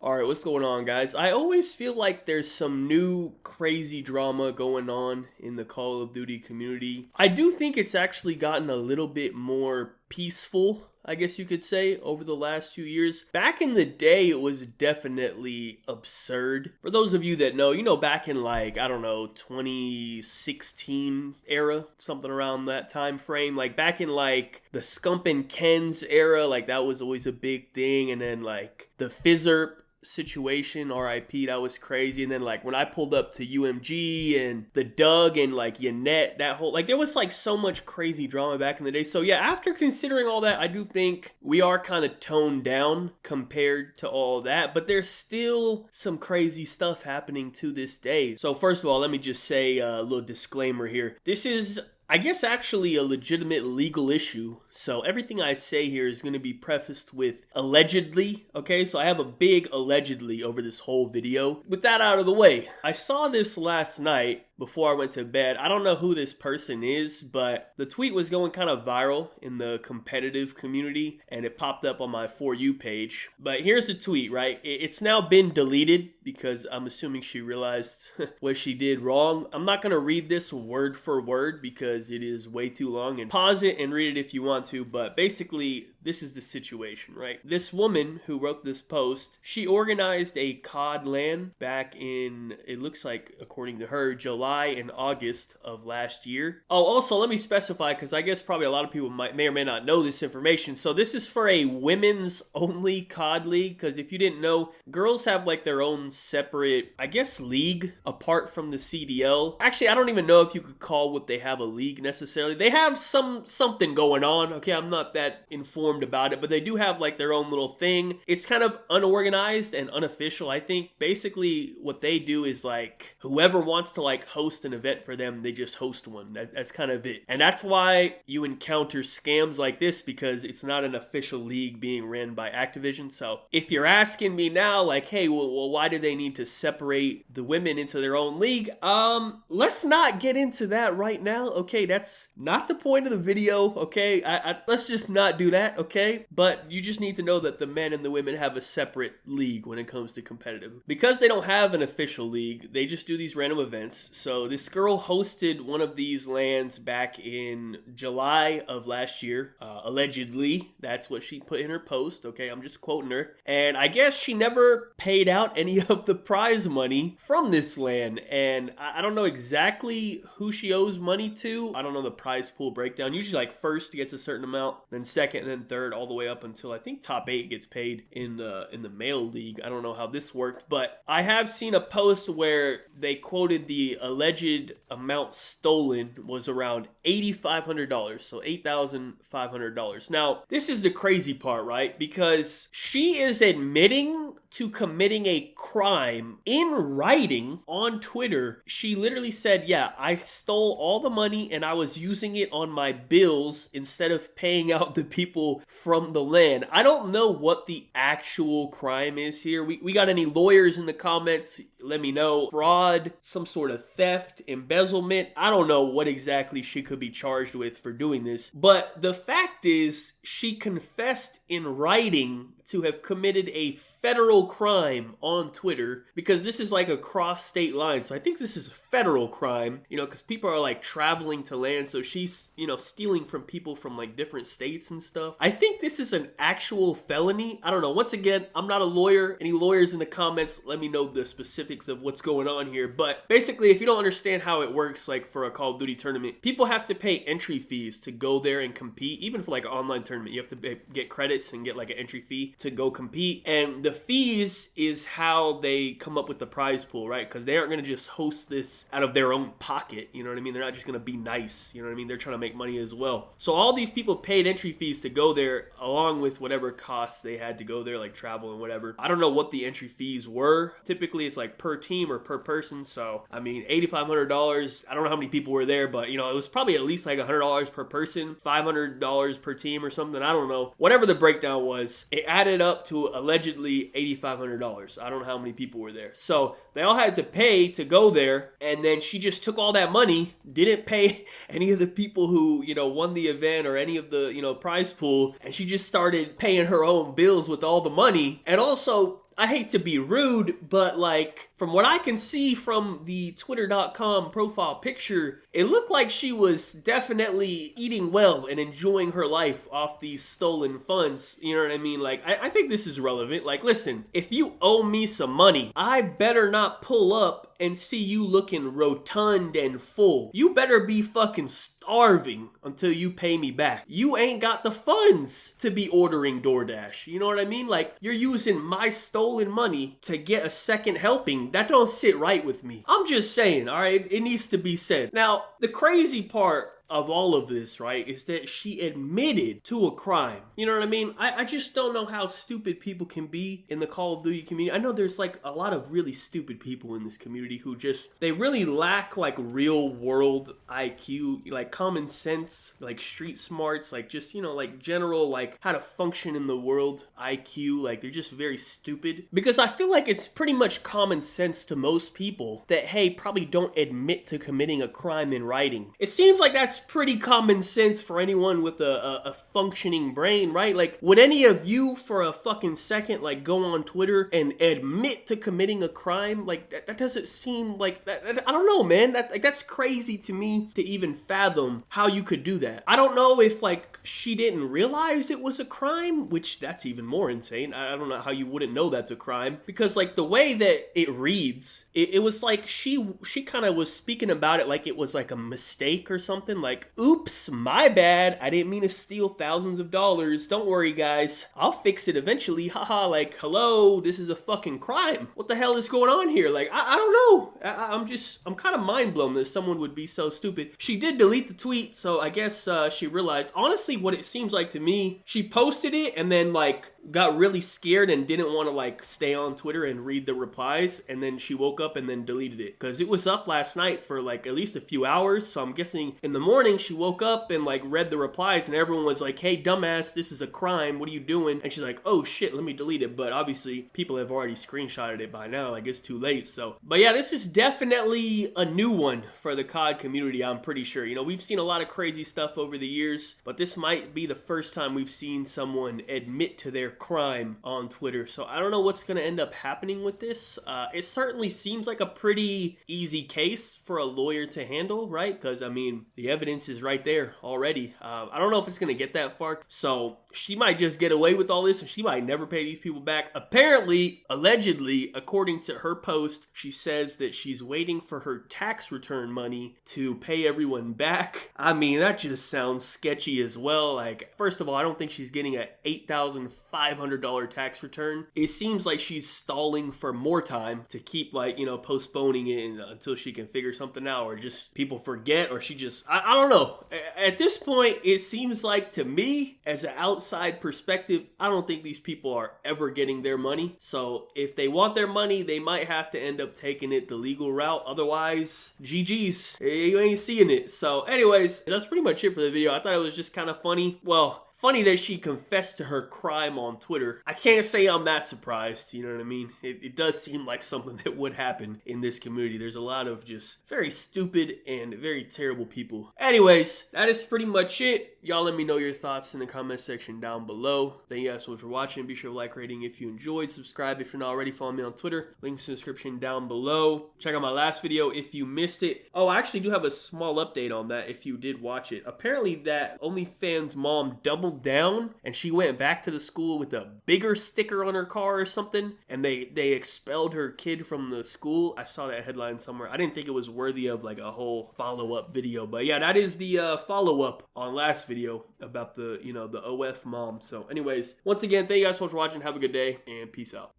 All right, what's going on, guys? I always feel like there's some new crazy drama going on in the Call of Duty community. I do think it's actually gotten a little bit more peaceful, I guess you could say, over the last few years. Back in the day, it was definitely absurd. For those of you that know, back in like, I don't know, 2016 era, something around that time frame. Like back in like the Scump and Ken's era, like that was always a big thing. And then like the Fizzerp situation, RIP, that was crazy. And then like when I pulled up to UMG and the Doug and like Yannette, that whole, like there was like so much crazy drama back in the day. So yeah, after considering all that, I do think we are kind of toned down compared to all that, but there's still some crazy stuff happening to this day. So first of all, let me just say a little disclaimer here. This is, I guess, actually a legitimate legal issue. So everything I say here is going to be prefaced with allegedly, okay? So I have a big allegedly over this whole video. With that out of the way, I saw this last night before I went to bed. I don't know who this person is, but the tweet was going kind of viral in the competitive community, and it popped up on my For You page. But here's the tweet, right? It's now been deleted because I'm assuming she realized what she did wrong. I'm not going to read this word for word because it is way too long, and pause it and read it if you want to, but basically this is the situation, right? This woman who wrote this post, she organized a COD LAN back in, it looks like, according to her, July and August of last year. Oh, also, let me specify, because I guess probably a lot of people may or may not know this information. So this is for a women's only COD league, because if you didn't know, girls have like their own separate, I guess, league apart from the CDL. Actually, I don't even know if you could call what they have a league necessarily. They have something going on. Okay, I'm not that informed about it, but they do have like their own little thing. It's kind of unorganized and unofficial. I think basically what they do is like whoever wants to like host an event for them, they just host one. That's kind of it. And that's why you encounter scams like this, because it's not an official league being ran by Activision. So if you're asking me now, like, hey, well why do they need to separate the women into their own league? Let's not get into that right now. Okay, that's not the point of the video. Okay, let's just not do that. Okay, but you just need to know that the men and the women have a separate league when it comes to competitive. Because they don't have an official league, they just do these random events. So this girl hosted one of these LANs back in July of last year, allegedly. That's what she put in her post. Okay, I'm just quoting her. And I guess she never paid out any of the prize money from this LAN. And I don't know exactly who she owes money to. I don't know the prize pool breakdown. Usually like first gets a certain amount, then second, and then third, all the way up until I think top 8 gets paid in the male league. I don't know how this worked, but I have seen a post where they quoted the alleged amount stolen was around $8,500, so $8,500. Now, this is the crazy part, right? Because she is admitting to committing a crime in writing on Twitter. She literally said, yeah, I stole all the money and I was using it on my bills instead of paying out the people from the LAN. I don't know what the actual crime is here. We got any lawyers in the comments? Let me know. Fraud, some sort of theft, embezzlement. I don't know what exactly she could be charged with for doing this. But the fact is, she confessed in writing to have committed a federal crime on Twitter, because this is like a cross state line. So I think this is a federal crime, because people are like traveling to LAN. So she's, stealing from people from like different states and stuff. I think this is an actual felony. I don't know. Once again, I'm not a lawyer. Any lawyers in the comments, let me know the specifics of what's going on here. But basically, if you don't understand how it works, like for a Call of Duty tournament, people have to pay entry fees to go there and compete. Even for like an online tournament, you have to get credits and get like an entry fee to go compete. And the fees is how they come up with the prize pool, right? Because they aren't going to just host this out of their own pocket. You know what I mean? They're not just going to be nice. You know what I mean? They're trying to make money as well. So all these people paid entry fees to go there, along with whatever costs they had to go there, like travel and whatever. I don't know what the entry fees were. Typically, it's like per team or per person. So, I mean, $8,500. I don't know how many people were there, but, it was probably at least like $100 per person, $500 per team or something. I don't know. Whatever the breakdown was, it added up to allegedly $8,500. I don't know how many people were there. So they all had to pay to go there, and then she just took all that money, didn't pay any of the people who, won the event or any of the, prize pool, and she just started paying her own bills with all the money. And also, I hate to be rude, but like from what I can see from the twitter.com profile picture, it looked like she was definitely eating well and enjoying her life off these stolen funds. You know what I mean? Like, I think this is relevant. Like, listen, if you owe me some money, I better not pull up and see you looking rotund and full. You better be fucking starving until you pay me back. You ain't got the funds to be ordering DoorDash. You know what I mean? Like, you're using my stolen money to get a second helping. That don't sit right with me. I'm just saying, all right? It needs to be said. Now, the crazy part of all of this, right, is that she admitted to a crime. You know what I mean? I just don't know how stupid people can be in the Call of Duty community. I know there's like a lot of really stupid people in this community who just, they really lack like real world IQ, like common sense, like street smarts, like just, you know, like general, like how to function in the world IQ. Like they're just very stupid. Because I feel like it's pretty much common sense to most people that, hey, probably don't admit to committing a crime in writing. It seems like that's pretty common sense for anyone with a functioning brain, right? Like, would any of you for a fucking second like go on Twitter and admit to committing a crime? Like that doesn't seem like that. I don't know, man. That's crazy to me to even fathom how you could do that. I don't know if like she didn't realize it was a crime, which that's even more insane. I don't know how you wouldn't know that's a crime, because like the way that it reads, it was like she kind of was speaking about it like it was like a mistake or something. Like, oops, my bad. I didn't mean to steal thousands of dollars. Don't worry, guys. I'll fix it eventually. Haha, like, hello, this is a fucking crime. What the hell is going on here? Like, I don't know. I'm kind of mind blown that someone would be so stupid. She did delete the tweet, so I guess she realized. Honestly, what it seems like to me, she posted it and then like got really scared and didn't want to like stay on Twitter and read the replies, and then she woke up and then deleted it because it was up last night for like at least a few hours. So I'm guessing in the morning she woke up and like read the replies and everyone was like, hey dumbass, this is a crime, what are you doing? And she's like, oh shit, let me delete it. But obviously people have already screenshotted it by now, like it's too late. So but yeah, this is definitely a new one for the COD community. I'm pretty sure, you know, we've seen a lot of crazy stuff over the years, but this might be the first time we've seen someone admit to their crime on Twitter. So I don't know what's going to end up happening with this. It certainly seems like a pretty easy case for a lawyer to handle, right? Because I mean, the evidence is right there already. I don't know if it's going to get that far. So she might just get away with all this and she might never pay these people back. Apparently, allegedly, according to her post, she says that she's waiting for her tax return money to pay everyone back. I mean, that just sounds sketchy as well. Like, first of all, I don't think she's getting a $8,500 tax return. It seems like she's stalling for more time to keep like, you know, postponing it until she can figure something out, or just people forget, or she just, I don't know. At this point, it seems like to me, as an outside perspective, I don't think these people are ever getting their money. So if they want their money, they might have to end up taking it the legal route. Otherwise, GG's. You ain't seeing it. So anyways, that's pretty much it for the video. I thought it was just kind of funny. Well, funny that she confessed to her crime on Twitter. I can't say I'm that surprised, you know what I mean? It does seem like something that would happen in this community. There's a lot of just very stupid and very terrible people. Anyways, that is pretty much it. Y'all let me know your thoughts in the comment section down below. Thank you guys so much for watching. Be sure to like, rating if you enjoyed. Subscribe if you're not already. Follow me on Twitter. Links in the description down below. Check out my last video if you missed it. Oh, I actually do have a small update on that if you did watch it. Apparently that OnlyFans mom doubled down and she went back to the school with a bigger sticker on her car or something, and they expelled her kid from the school. I saw that headline somewhere. I didn't think it was worthy of like a whole follow-up video, but yeah, that is the follow-up on last video about the, you know, the OF mom. So anyways, once again, thank you guys so much for watching. Have a good day and peace out.